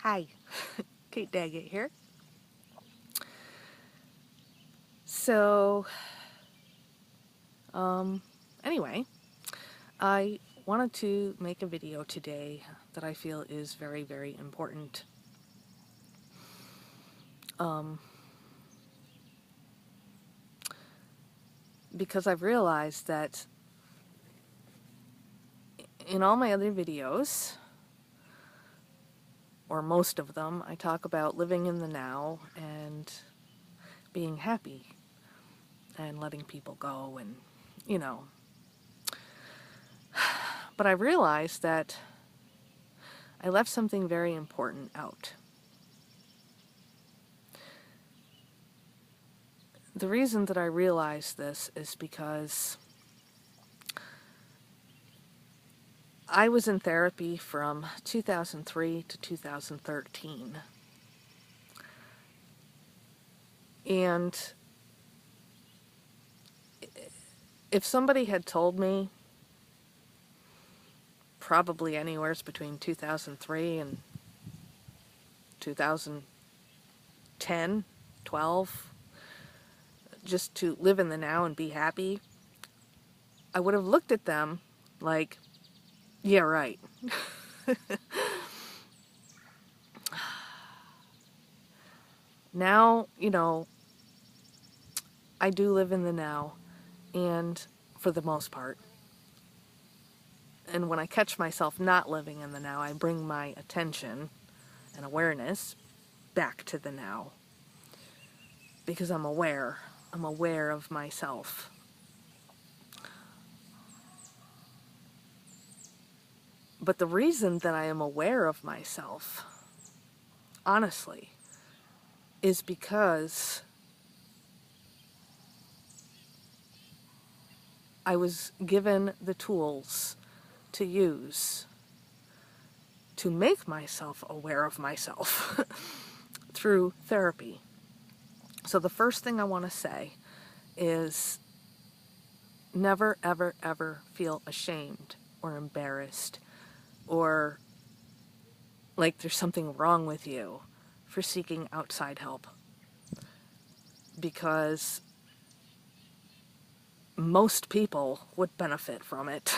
Hi, Kate Daggett here. So, anyway, I wanted to make a video today that I feel is very, very important. Because I've realized that in all my other videos, or most of them, I talk about living in the now and being happy and letting people go and, you know. But I realized that I left something very important out. The reason that I realized this is because I was in therapy from 2003 to 2013. And if somebody had told me probably anywhere between 2003 and 2010, 12, just to live in the now and be happy, I would have looked at them like, yeah, right. Now, I do live in the now, and for the most part. And when I catch myself not living in the now, I bring my attention and awareness back to the now. Because I'm aware. I'm aware of myself. But the reason that I am aware of myself, honestly, is because I was given the tools to use to make myself aware of myself through therapy. So the first thing I want to say is never, ever, ever feel ashamed or embarrassed or like there's something wrong with you for seeking outside help. Because most people would benefit from it,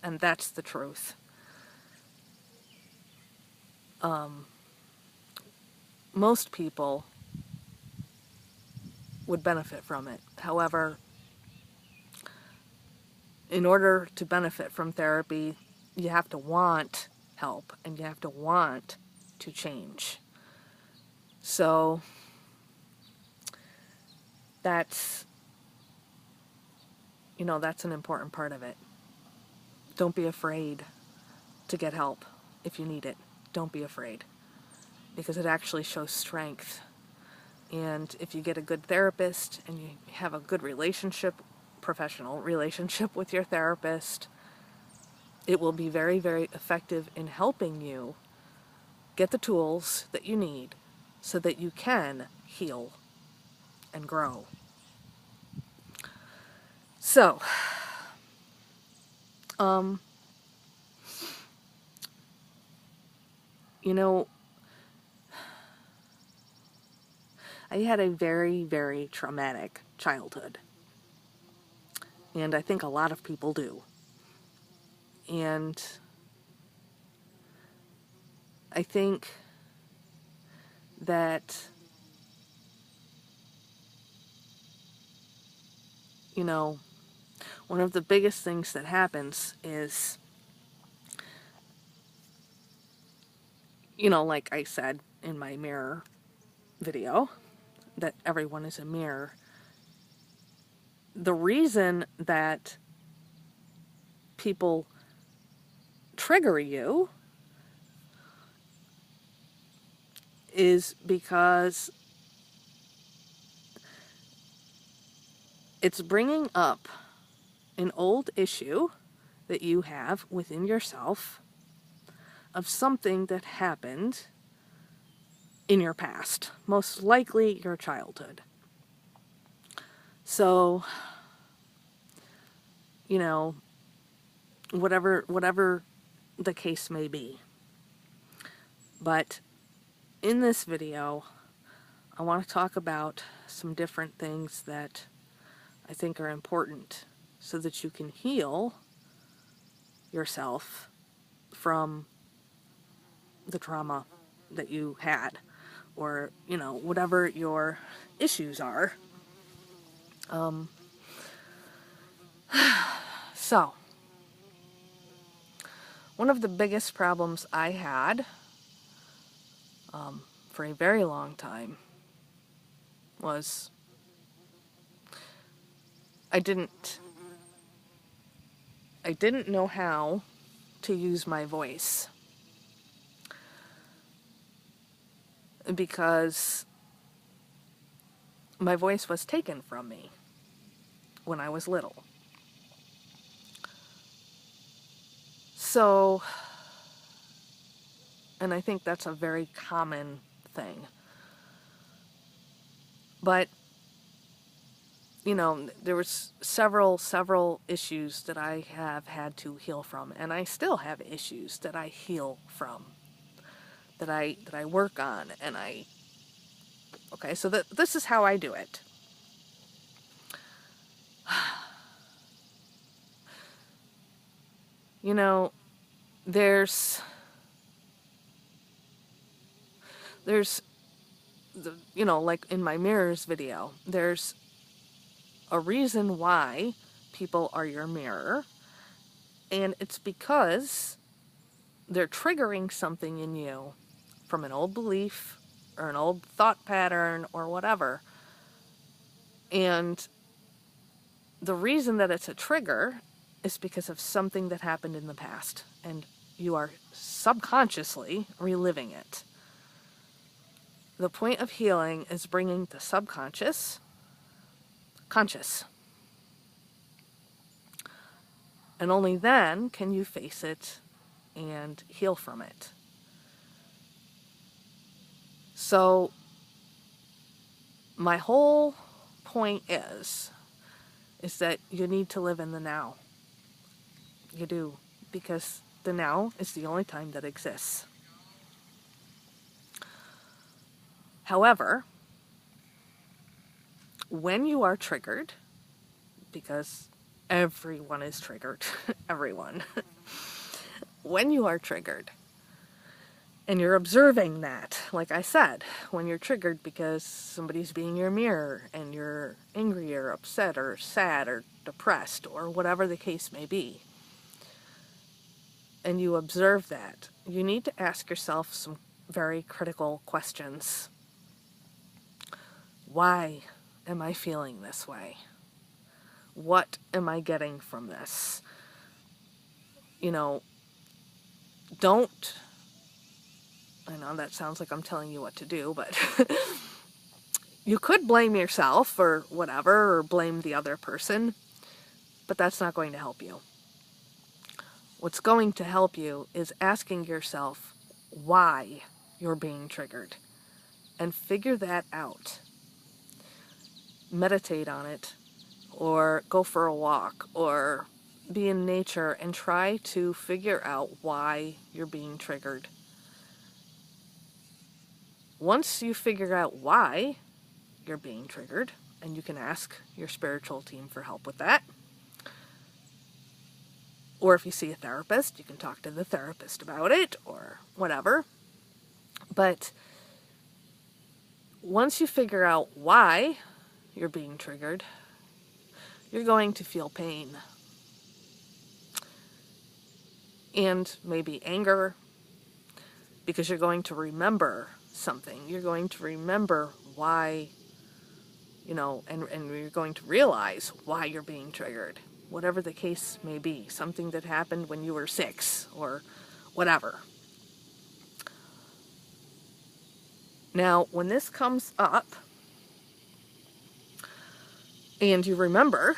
and that's the truth. Most people would benefit from it. However, in order to benefit from therapy, you have to want help and you have to want to change. So that's an important part of it. Don't be afraid to get help if you need it. Don't be afraid, because it actually shows strength. And if you get a good therapist and you have a good relationship, professional relationship with your therapist, it will be very, very effective in helping you get the tools that you need so that you can heal and grow. So, you know, I had a very, very traumatic childhood. And I think a lot of people do. And I think that, one of the biggest things that happens is, like I said in my mirror video, that everyone is a mirror. The reason that people trigger you is because it's bringing up an old issue that you have within yourself of something that happened in your past, most likely your childhood. So, whatever the case may be. But in this video, I want to talk about some different things that I think are important so that you can heal yourself from the trauma that you had, or, you know, whatever your issues are. So, one of the biggest problems I had for a very long time was I didn't know how to use my voice, because my voice was taken from me when I was little. So, and I think that's a very common thing. But, you know, there was several issues that I have had to heal from, and I still have issues that I heal from, that I work on, and okay, so this is how I do it. You know, there's you know, like in my mirrors video, there's a reason why people are your mirror, and it's because they're triggering something in you from an old belief or an old thought pattern or whatever. And the reason that it's a trigger is because of something that happened in the past, and you are subconsciously reliving it. The point of healing is bringing the subconscious conscious. And only then can you face it and heal from it. So, my whole point is that you need to live in the now. You do, because the now is the only time that exists. However, when you are triggered, because everyone is triggered, everyone, when you are triggered, and you're observing that, like I said, when you're triggered because somebody's being your mirror, and you're angry or upset or sad or depressed or whatever the case may be, and you observe that, you need to ask yourself some very critical questions. Why am I feeling this way? What am I getting from this? You know, I know that sounds like I'm telling you what to do, but you could blame yourself or whatever, or blame the other person, but that's not going to help you. What's going to help you is asking yourself why you're being triggered, and figure that out. Meditate on it, or go for a walk, or be in nature and try to figure out why you're being triggered. Once you figure out why you're being triggered, and you can ask your spiritual team for help with that, or if you see a therapist, you can talk to the therapist about it, or whatever. But once you figure out why you're being triggered, you're going to feel pain. And maybe anger, because you're going to remember something. You're going to remember why, you know, and you're going to realize why you're being triggered. Whatever the case may be. Something that happened when you were 6, or whatever. Now, when this comes up, and you remember,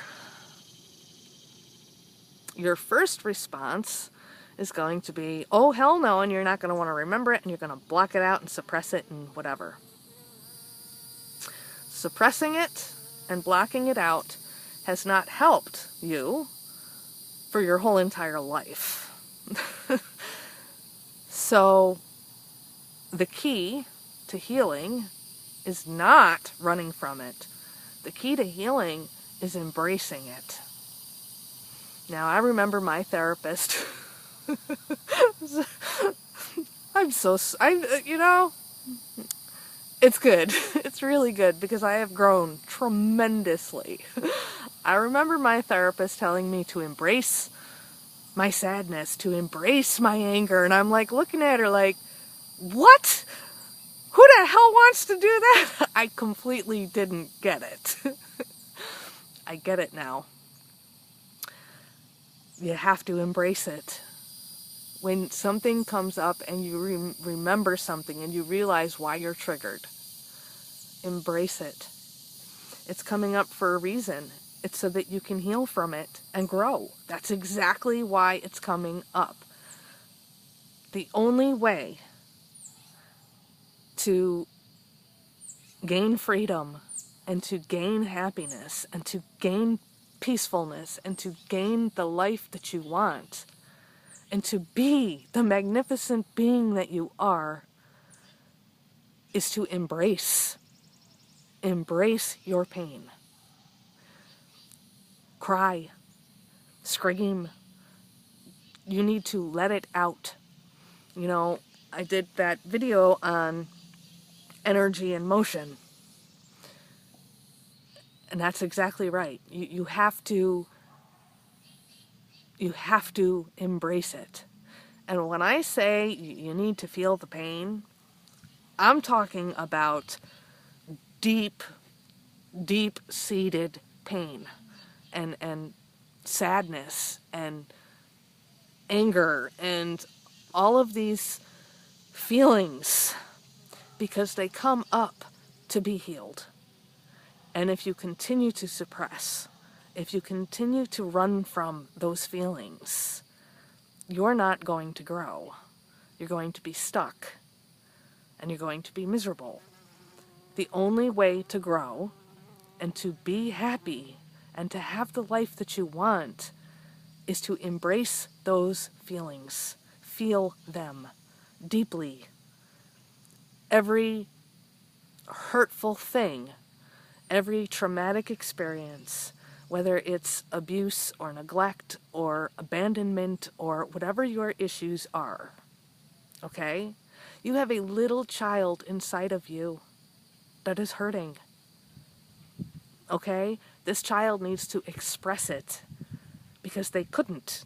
your first response is going to be, oh, hell no, and you're not going to want to remember it, and you're going to block it out and suppress it and whatever. Suppressing it and blocking it out has not helped you for your whole entire life. So, the key to healing is not running from it. The key to healing is embracing it. Now, I remember my therapist. It's good. It's really good because I have grown tremendously. I remember my therapist telling me to embrace my sadness, to embrace my anger, and I'm like looking at her like, what? Who the hell wants to do that? I completely didn't get it. I get it now. You have to embrace it. When something comes up and you remember something and you realize why you're triggered, embrace it. It's coming up for a reason. It's so that you can heal from it and grow. That's exactly why it's coming up. The only way to gain freedom and to gain happiness and to gain peacefulness and to gain the life that you want and to be the magnificent being that you are is to embrace your pain. Cry, scream. You need to let it out. You know, I did that video on energy and motion. And that's exactly right. You have to embrace it. And when I say you need to feel the pain, I'm talking about deep, deep-seated pain and sadness and anger and all of these feelings, because they come up to be healed. And if you continue to suppress, if you continue to run from those feelings, you're not going to grow. You're going to be stuck, and you're going to be miserable. The only way to grow and to be happy and to have the life that you want is to embrace those feelings. Feel them deeply. Every hurtful thing, every traumatic experience, whether it's abuse or neglect or abandonment or whatever your issues are, okay? You have a little child inside of you that is hurting, okay? This child needs to express it because they couldn't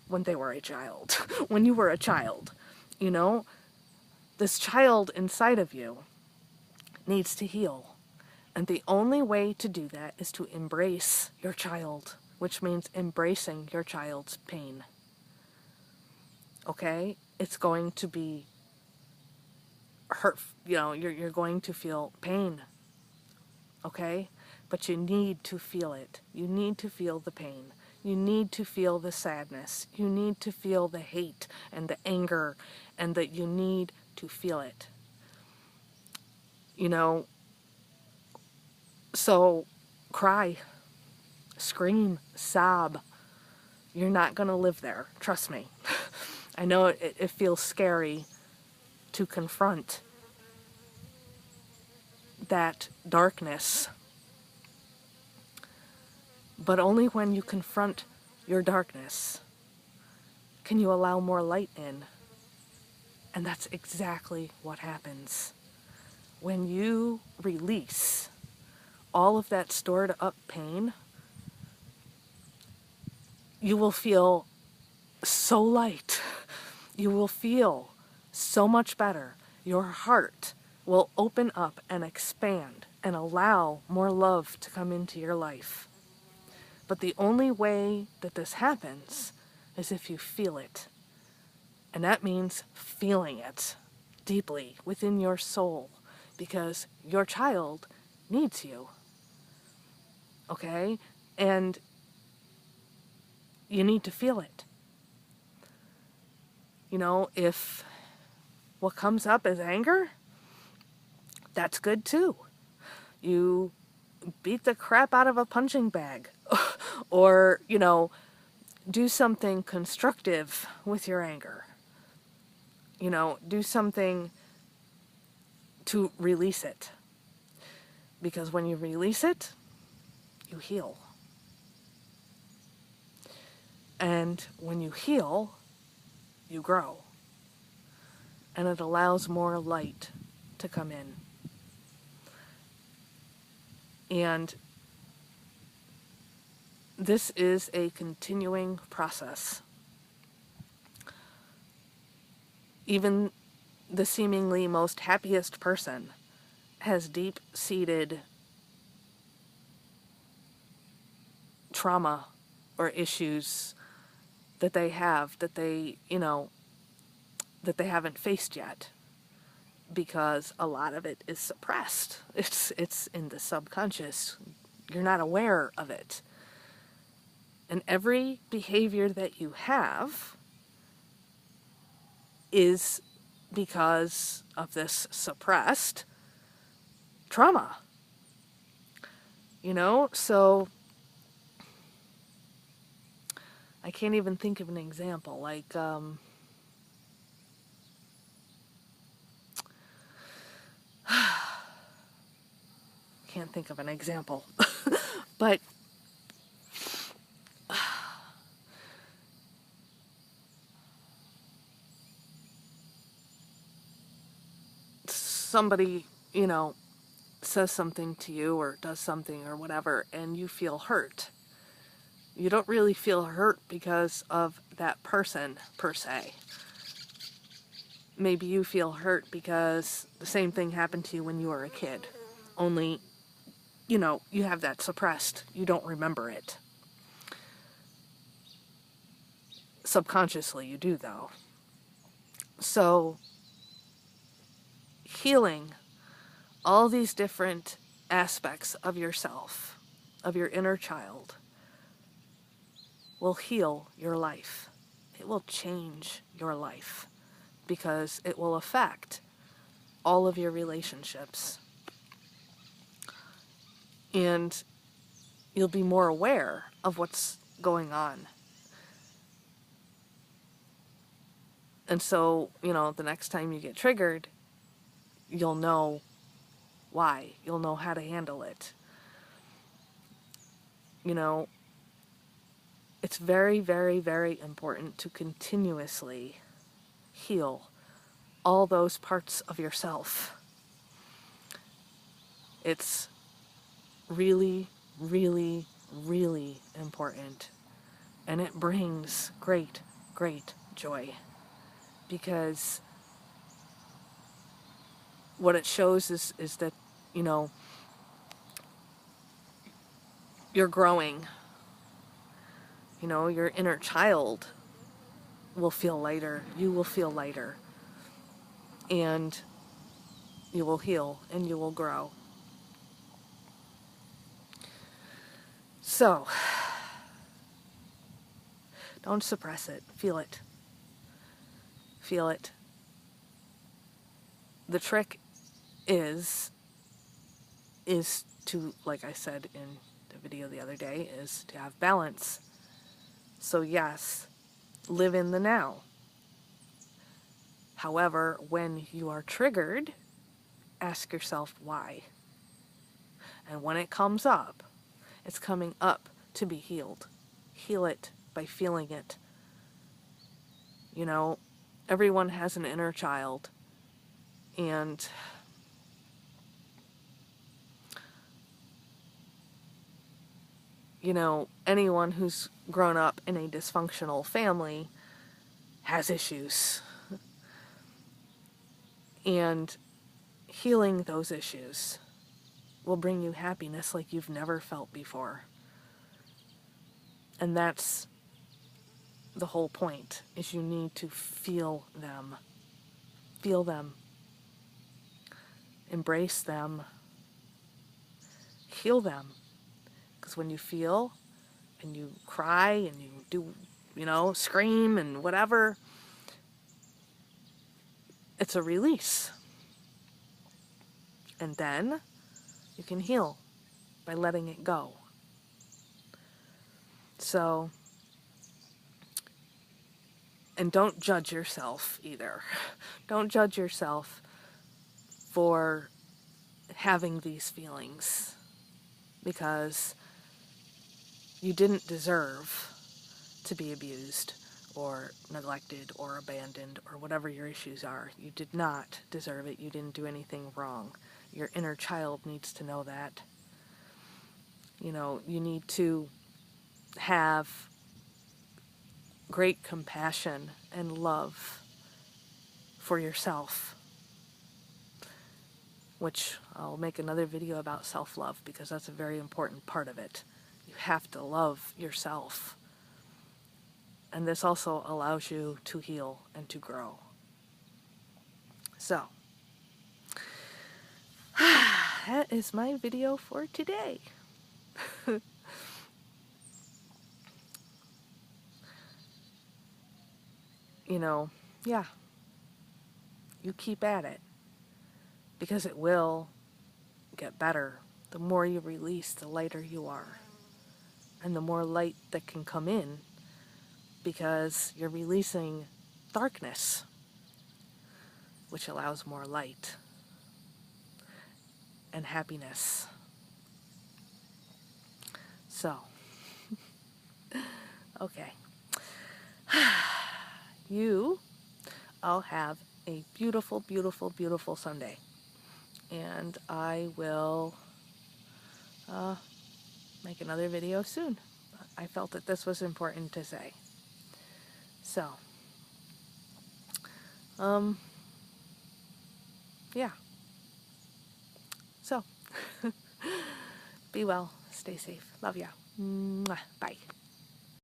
when they were a child, when you were a child, you know? This child inside of you needs to heal. And the only way to do that is to embrace your child, which means embracing your child's pain. Okay? It's going to be hurt, you know, you're going to feel pain. Okay? But you need to feel it. You need to feel the pain. You need to feel the sadness. You need to feel the hate and the anger, and that you need to feel it. You know, so cry, scream, sob. You're not going to live there. Trust me. I know it feels scary to confront that darkness, but only when you confront your darkness can you allow more light in. And that's exactly what happens. When you release all of that stored up pain, you will feel so light. You will feel so much better. Your heart will open up and expand and allow more love to come into your life. But the only way that this happens is if you feel it. And that means feeling it deeply within your soul, because your child needs you. Okay? And you need to feel it. You know, if what comes up is anger, that's good too. You beat the crap out of a punching bag. Or, you know, do something constructive with your anger. You know, do something to release it. Because when you release it, you heal. And when you heal, you grow. And it allows more light to come in. And this is a continuing process. Even the seemingly most happiest person has deep-seated trauma or issues that they have, that they haven't faced yet, because a lot of it is suppressed. It's in the subconscious. You're not aware of it. And every behavior that you have is because of this suppressed trauma. So I can't even think of an example. Like, can't think of an example. But somebody, says something to you or does something or whatever, and you feel hurt. You don't really feel hurt because of that person, per se. Maybe you feel hurt because the same thing happened to you when you were a kid. Only, you have that suppressed. You don't remember it. Subconsciously, you do, though. So, healing all these different aspects of yourself, of your inner child, will heal your life. It will change your life because it will affect all of your relationships. And you'll be more aware of what's going on. And so, the next time you get triggered, you'll know why. You'll know how to handle it. It's very, very, very important to continuously heal all those parts of yourself. It's really, really, really important. And it brings great, great joy. Because what it shows is that, you're growing. Your inner child will feel lighter. You will feel lighter. And you will heal and you will grow. So, don't suppress it. Feel it. Feel it. The trick is to, like I said in the video the other day, is to have balance. So yes, live in the now. However, when you are triggered, ask yourself why. And when it comes up, it's coming up to be healed. Heal it by feeling it. Everyone has an inner child. And anyone who's grown up in a dysfunctional family has issues. And healing those issues will bring you happiness like you've never felt before. And that's the whole point, is you need to feel them. Feel them. Embrace them. Heal them. Because when you feel and you cry and you do, scream and whatever, it's a release. And then you can heal by letting it go. So, and don't judge yourself either. Don't judge yourself for having these feelings, because you didn't deserve to be abused or neglected or abandoned or whatever your issues are. You did not deserve it. You didn't do anything wrong. Your inner child needs to know that. You know, you need to have great compassion and love for yourself, which I'll make another video about self-love, because that's a very important part of it. You have to love yourself. And this also allows you to heal and to grow. So, that is my video for today. You know, yeah, you keep at it, because it will get better. The more you release, the lighter you are. And the more light that can come in, because you're releasing darkness, which allows more light and happiness. So, okay. You all have a beautiful, beautiful, beautiful Sunday. And I will make another video soon. I felt that this was important to say. So, yeah. So, be well, stay safe. Love ya. Mwah. Bye.